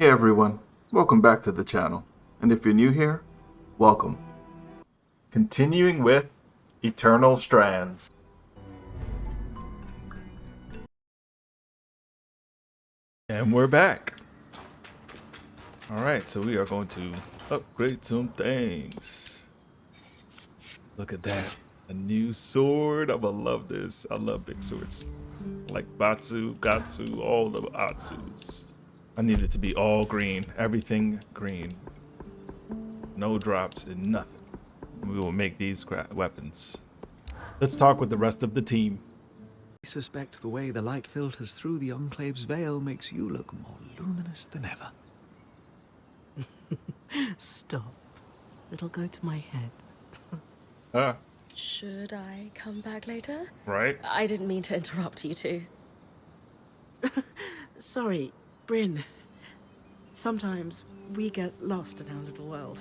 Hey everyone, welcome back to the channel. And if you're new here, welcome. Continuing with Eternal Strands. And we're back. Alright, so we are going to upgrade some things. Look at that. A new sword. I'm gonna love this. I love big swords. Like Batsu, Gatsu, all the Atsus. I need it to be all green. Everything green. No drops and nothing. We will make these weapons. Let's talk with the rest of the team. I suspect the way the light filters through the Enclave's veil makes you look more luminous than ever. Stop. It'll go to my head. Should I come back later? Right? I didn't mean to interrupt you two. Sorry, Brynn. Sometimes we get lost in our little world.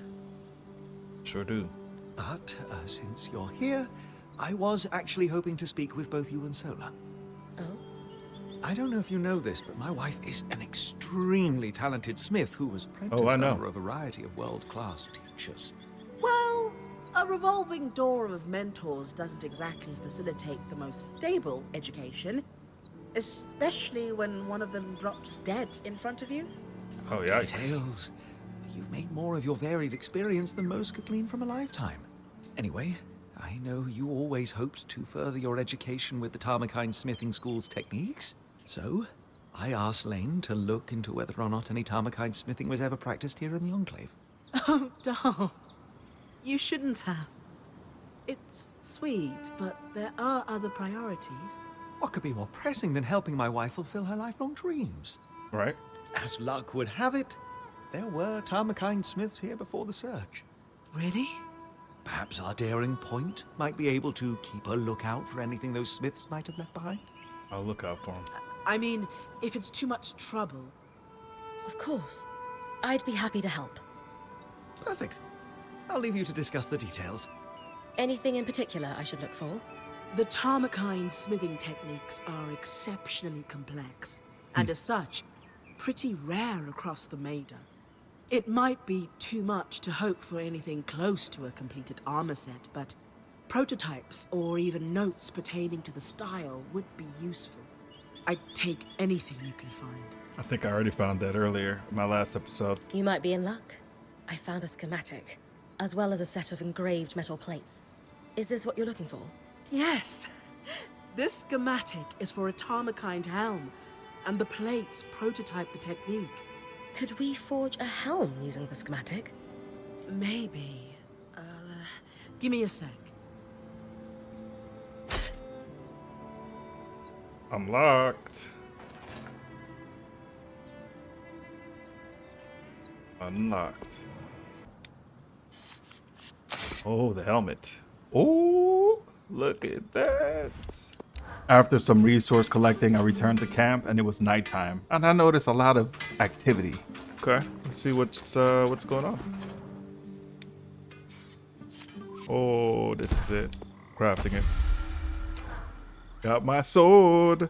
Sure do. But since you're here, I was actually hoping to speak with both you and Sola. Oh? I don't know if you know this, but my wife is an extremely talented smith who was apprenticed I know. under a variety of world-class teachers. Well, a revolving door of mentors doesn't exactly facilitate the most stable education, especially when one of them drops dead in front of you. Oh, yikes. Details. You've made more of your varied experience than most could glean from a lifetime. Anyway, I know you always hoped to further your education with the Tamarkind smithing school's techniques. So, I asked Laen to look into whether or not any Tamarkind smithing was ever practiced here in the Enclave. Oh, doll. You shouldn't have. It's sweet, but there are other priorities. What could be more pressing than helping my wife fulfill her lifelong dreams? Right? As luck would have it, there were Tamarkind smiths here before the search. Really? Perhaps our daring point might be able to keep a lookout for anything those smiths might have left behind. I'll look out for him. I mean, if it's too much trouble. Of course. I'd be happy to help. Perfect. I'll leave you to discuss the details. Anything in particular I should look for? The Tamarkind smithing techniques are exceptionally complex, and as such, pretty rare across the Maida. It might be too much to hope for anything close to a completed armor set, but prototypes or even notes pertaining to the style would be useful. I'd take anything you can find. I think I already found that earlier in my last episode. You might be in luck. I found a schematic, as well as a set of engraved metal plates. Is this what you're looking for? Yes! This schematic is for a Tamarkind helm, and the plates prototype the technique. Could we forge a helm using the schematic? Maybe. Give me a sec. Unlocked. Unlocked. Oh, the helmet. Oh, look at that. After some resource collecting, I returned to camp and it was nighttime. And I noticed a lot of activity. Okay, let's see what's going on. Oh, this is it. Crafting it. Got my sword.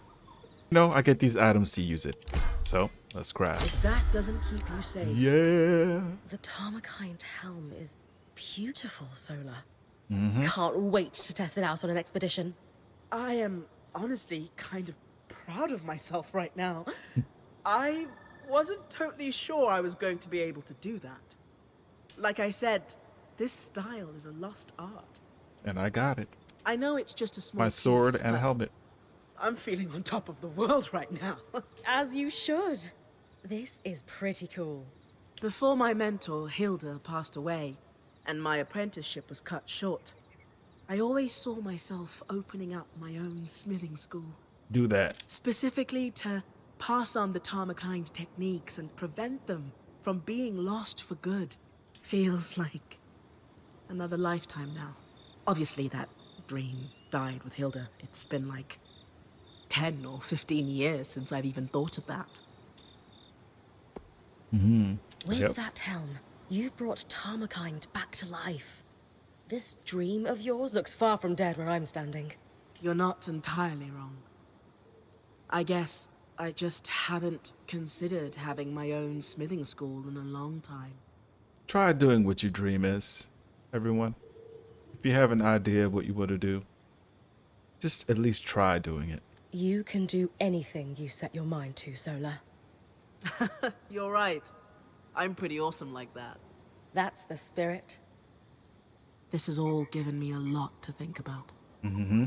No, I get these items to use it. So, let's craft. If that doesn't keep you safe. Yeah. The Tamarkind helm is beautiful, Sola. Mm-hmm. Can't wait to test it out on an expedition. I am honestly kind of proud of myself right now. I wasn't totally sure I was going to be able to do that. Like I said, this style is a lost art. And I got it. I know it's just a small My sword piece, and but helmet. I'm feeling on top of the world right now. As you should. This is pretty cool. Before my mentor, Hilda, passed away, and my apprenticeship was cut short, I always saw myself opening up my own smithing school. Do that. Specifically to pass on the Tamarkind techniques and prevent them from being lost for good. Feels like another lifetime now. Obviously that dream died with Hilda. It's been like 10 or 15 years since I've even thought of that. Mm-hmm. With that helm, you've brought Tamarkind back to life. This dream of yours looks far from dead where I'm standing. You're not entirely wrong. I guess I just haven't considered having my own smithing school in a long time. Try doing what your dream is, everyone. If you have an idea of what you want to do, just at least try doing it. You can do anything you set your mind to, Sola. You're right. I'm pretty awesome like that. That's the spirit. This has all given me a lot to think about. Mm-hmm.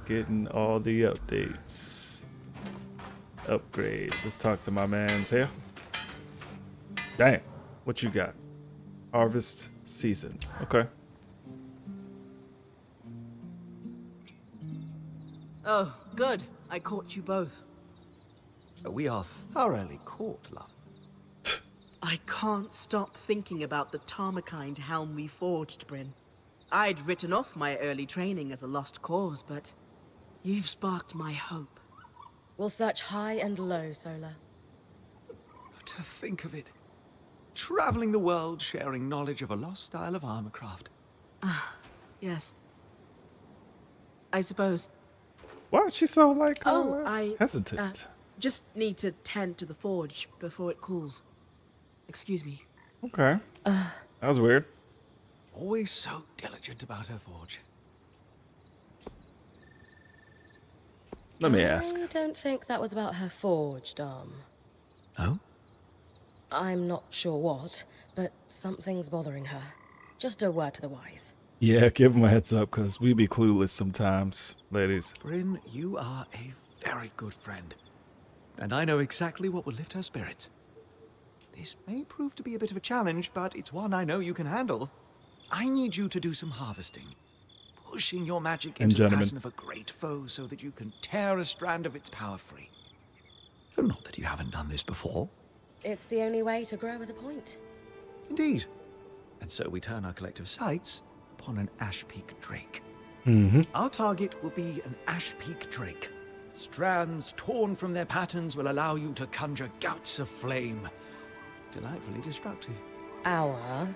Getting all the updates. Upgrades. Let's talk to my man's here. Damn. What you got? Harvest season. Okay. Oh, good. I caught you both. We are thoroughly caught, love. I can't stop thinking about the Tamarkind helm we forged, Brynn. I'd written off my early training as a lost cause, but you've sparked my hope. We'll search high and low, Sola. To think of it. Traveling the world, sharing knowledge of a lost style of armorcraft. Yes. I suppose. Why is she so like I hesitant? just need to tend to the forge before it cools. Excuse me. Okay. That was weird. Always so diligent about her forge. Let me ask. I don't think that was about her forge, Dom. Oh? I'm not sure what, but something's bothering her. Just a word to the wise. Yeah, give him a heads up, because we be clueless sometimes, ladies. Brynn, you are a very good friend. And I know exactly what will lift her spirits. This may prove to be a bit of a challenge, but it's one I know you can handle. I need you to do some harvesting. Pushing your magic into the pattern of a great foe so that you can tear a strand of its power free. Not that you haven't done this before. It's the only way to grow as a point. Indeed. And so we turn our collective sights upon an Ash Peak Drake. Mm-hmm. Our target will be an Ash Peak Drake. Strands torn from their patterns will allow you to conjure gouts of flame. Delightfully destructive. Our?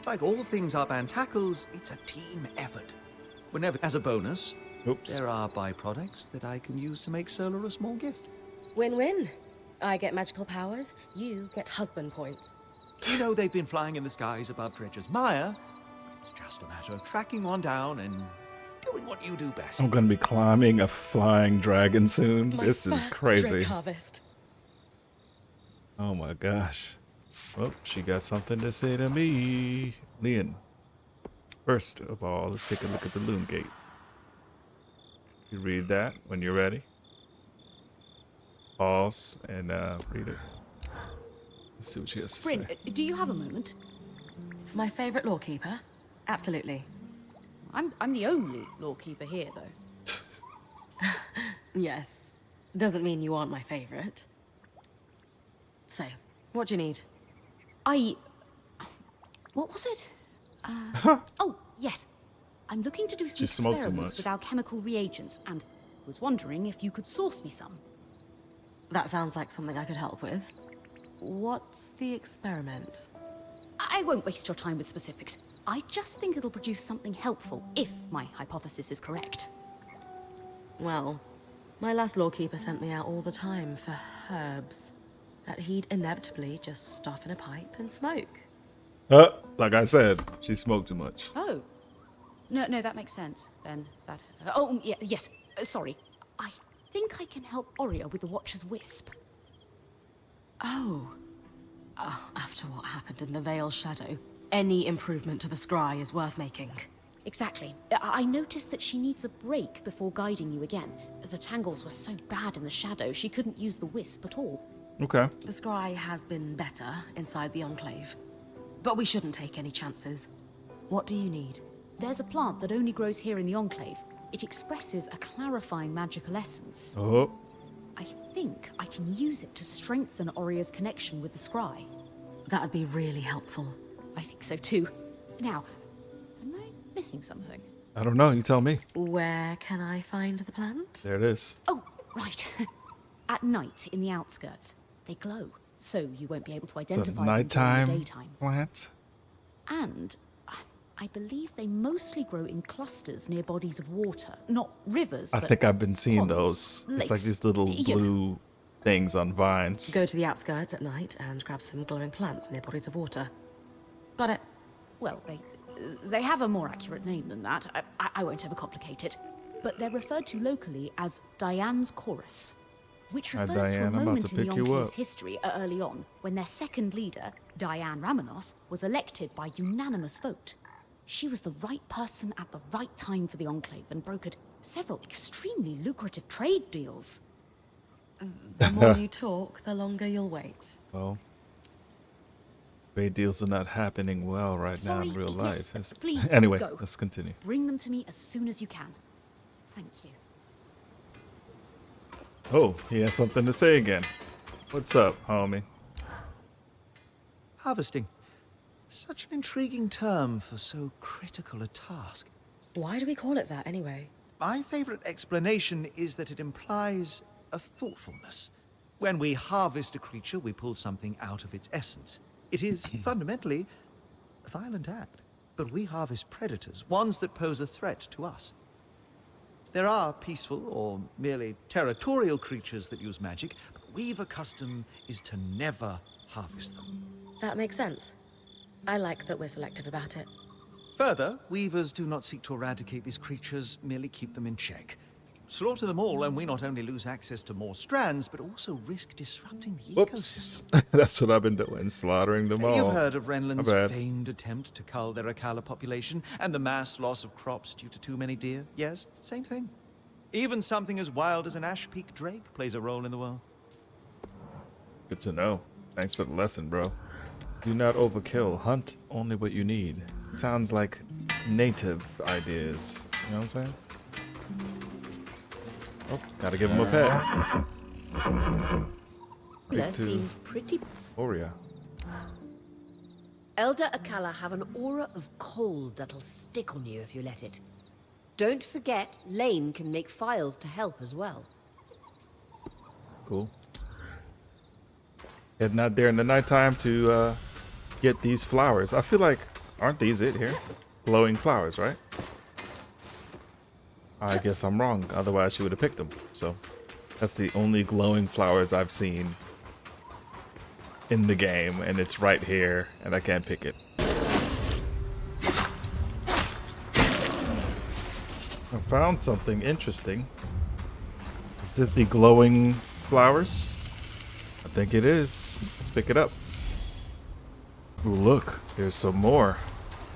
Like all things our band tackles, it's a team effort. Whenever, as a bonus, there are byproducts that I can use to make Sola a small gift. Win-win. I get magical powers, you get husband points. You know they've been flying in the skies above Dredger's Mire. It's just a matter of tracking one down and doing what you do best. I'm gonna be climbing a flying dragon soon. My This is first crazy. drake harvest. Oh my gosh. Well, she got something to say to me. Laen. First of all, let's take a look at the Loom Gate. You read that when you're ready. Pause and read it. Let's see what she has to say. Brynn, do you have a moment? For my favorite lawkeeper? Absolutely. I'm the only lawkeeper here, though. Yes. Doesn't mean you aren't my favorite. So, what do you need? What was it? Oh, yes. I'm looking to do some She smoked too experiments much. with alchemical reagents, and was wondering if you could source me some. That sounds like something I could help with. What's the experiment? I won't waste your time with specifics. I just think it'll produce something helpful, if my hypothesis is correct. Well, my last lawkeeper sent me out all the time for herbs that he'd inevitably just stuff in a pipe and smoke. Like I said, she smoked too much. Oh. No, that makes sense, then. That... yes. Sorry. I think I can help Oria with the Watcher's Wisp. Oh. After what happened in the Veil's Shadow, any improvement to the scry is worth making. Exactly. I noticed that she needs a break before guiding you again. The tangles were so bad in the shadow, she couldn't use the wisp at all. Okay. The scry has been better inside the Enclave. But we shouldn't take any chances. What do you need? There's a plant that only grows here in the Enclave. It expresses a clarifying magical essence. Oh. I think I can use it to strengthen Oria's connection with the scry. That'd be really helpful. I think so too. Now, am I missing something? I don't know. You tell me. Where can I find the plant? There it is. Oh, right. At night in the outskirts. They glow, so you won't be able to It's a identify them during the nighttime daytime. plant. And I believe they mostly grow in clusters near bodies of water, not rivers. I but think I've been seeing ponds, those. It's like lakes, these little you know. blue things on vines. Go to the outskirts at night and grab some glowing plants near bodies of water. Got it. Well, they have a more accurate name than that. I won't overcomplicate it. But they're referred to locally as Dianne Chorus, which Hi, refers to Dianne, a I'm about moment to in the pick you Enclave's up. history early on, when their second leader, Dianne Ramenos, was elected by unanimous vote. She was the right person at the right time for the Enclave and brokered several extremely lucrative trade deals. The more you talk, the longer you'll wait. Well, trade deals are not happening well right now Sorry, in real yes, life. please, Anyway, go. let's continue. Bring them to me as soon as you can. Thank you. Oh, he has something to say again. What's up, homie? Harvesting. Such an intriguing term for so critical a task. Why do we call it that anyway? My favorite explanation is that it implies a thoughtfulness. When we harvest a creature, we pull something out of its essence. It is fundamentally a violent act. But we harvest predators, ones that pose a threat to us. There are peaceful or merely territorial creatures that use magic, but Weaver custom is to never harvest them. That makes sense. I like that we're selective about it. Further, Weavers do not seek to eradicate these creatures, merely keep them in check. Slaughter them all, and we not only lose access to more strands, but also risk disrupting the Whoops. ecosystem. That's what I've been doing, slaughtering them all. You've heard of My Renland's bad. famed attempt to cull their Akala population, and the mass loss of crops due to too many deer? Yes, same thing. Even something as wild as an ash peak drake plays a role in the world. Good to know. Thanks for the lesson, bro. Do not overkill. Hunt only what you need. Sounds like native ideas. You know what I'm saying? Oh, gotta give him a pet. That seems pretty. Oria. Elder Akala have an aura of cold that'll stick on you if you let it. Don't forget, Laen can make files to help as well. Cool. Heading out there in the nighttime to get these flowers. I feel like, aren't these it here? Glowing flowers, right? I guess I'm wrong. Otherwise, she would have picked them. So, that's the only glowing flowers I've seen in the game, and it's right here, and I can't pick it. I found something interesting. Is this the glowing flowers? I think it is. Let's pick it up. Ooh, look. There's some more.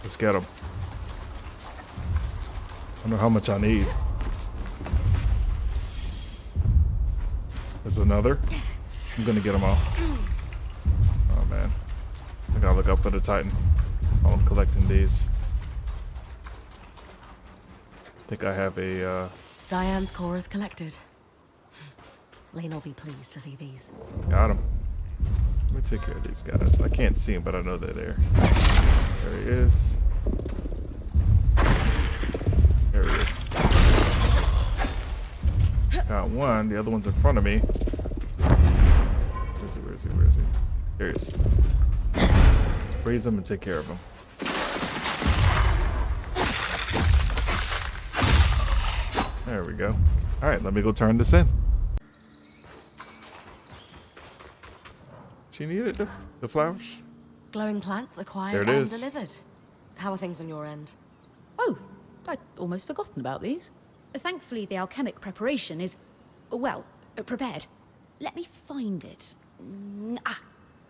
Let's get them. I don't know how much I need. There's another. I'm gonna get them all. Oh man. I gotta look up for the Titan while I'm collecting these. I think I have a, Dianne's Chorus collected. Laen will be pleased to see these. got him. Let me take care of these guys. I can't see them, but I know they're there. There he is. There he is. Got one. The other one's in front of me. Where is he? Where is he? Where is he? There he is. Let's raise him and take care of him. There we go. All right, let me go turn this in. She needed the flowers. Glowing plants acquired There it and is. delivered. How are things on your end? Oh, I'd almost forgotten about these. Thankfully, the alchemic preparation is, well, prepared. Let me find it.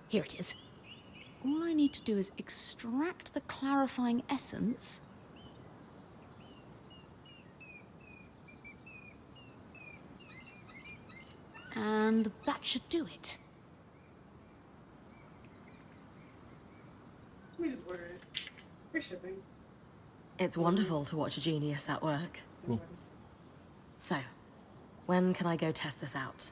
Here it is. All I need to do is extract the clarifying essence. And that should do it. We just order it. We're shipping. It's wonderful to watch a genius at work. Cool. So, when can I go test this out?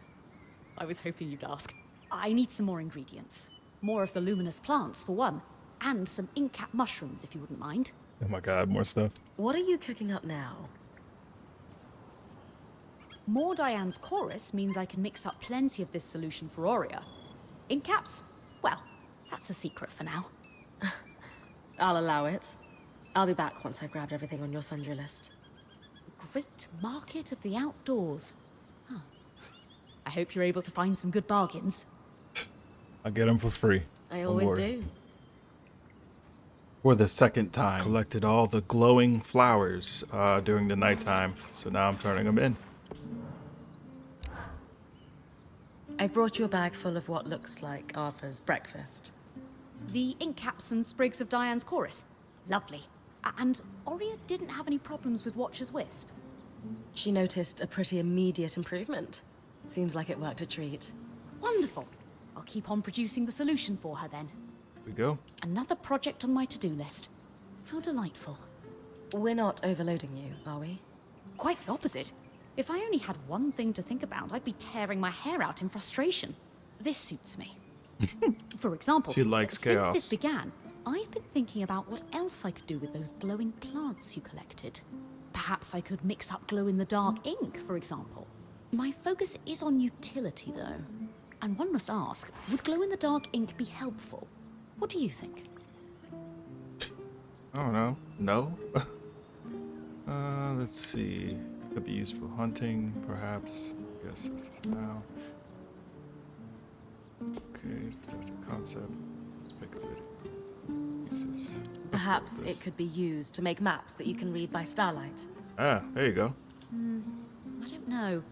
I was hoping you'd ask. I need some more ingredients. More of the luminous plants, for one. And some ink-cap mushrooms, if you wouldn't mind. Oh my god, more stuff. What are you cooking up now? More Dianne's Chorus means I can mix up plenty of this solution for Aurea. Ink caps? Well, that's a secret for now. I'll allow it. I'll be back once I've grabbed everything on your sundry list. The Great Market of the Outdoors. Huh. I hope you're able to find some good bargains. I get them for free. I Don't always worry. do. For the second time. Collected all the glowing flowers during the nighttime, so now I'm turning them in. I've brought you a bag full of what looks like Arthur's breakfast. The ink caps and sprigs of Dianne's Chorus. Lovely. And Oria didn't have any problems with Watcher's Wisp. She noticed a pretty immediate improvement. Seems like it worked a treat. Wonderful. I'll keep on producing the solution for her then. Here we go. Another project on my to-do list. How delightful. We're not overloading you, are we? Quite the opposite. If I only had one thing to think about, I'd be tearing my hair out in frustration. This suits me. For example, She likes since chaos. this began, I've been thinking about what else I could do with those glowing plants you collected. Perhaps I could mix up glow-in-the-dark ink, for example. My focus is on utility, though. And one must ask, would glow-in-the-dark ink be helpful? What do you think? I don't know. No? Let's see. Could be used for hunting, perhaps. I guess this is now. Okay, just as a concept. Let's pick a bit. Uses. Perhaps it could be used to make maps that you can read by starlight. Ah, there you go. I don't know.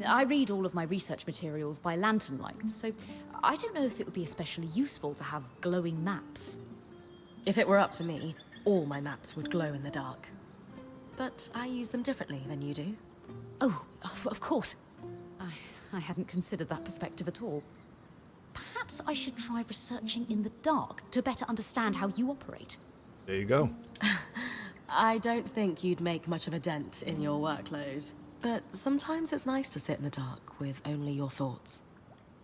I read all of my research materials by lantern light, so I don't know if it would be especially useful to have glowing maps. If it were up to me, all my maps would glow in the dark. But I use them differently than you do. Oh, of course. I hadn't considered that perspective at all. Perhaps I should try researching in the dark to better understand how you operate. There you go. I don't think you'd make much of a dent in your workload. But sometimes it's nice to sit in the dark with only your thoughts.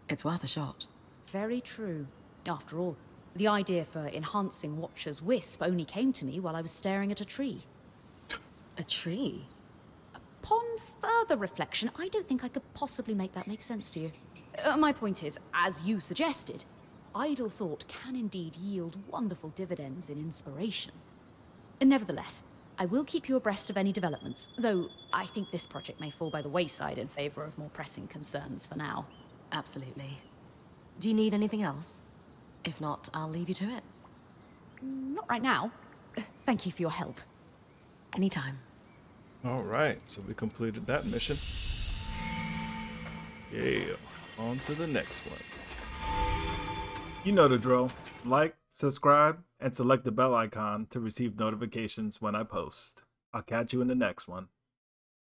It's worth a shot. Very true. After all, the idea for enhancing Watcher's Wisp only came to me while I was staring at a tree. A tree? Upon further reflection, I don't think I could possibly make that make sense to you. My point is, as you suggested, idle thought can indeed yield wonderful dividends in inspiration. Nevertheless, I will keep you abreast of any developments, though I think this project may fall by the wayside in favor of more pressing concerns for now. Absolutely. Do you need anything else? If not, I'll leave you to it. Not right now. Thank you for your help. Anytime. All right, so we completed that mission. Yeah, on to the next one. You know the drill. Like, subscribe, and select the bell icon to receive notifications when I post. I'll catch you in the next one.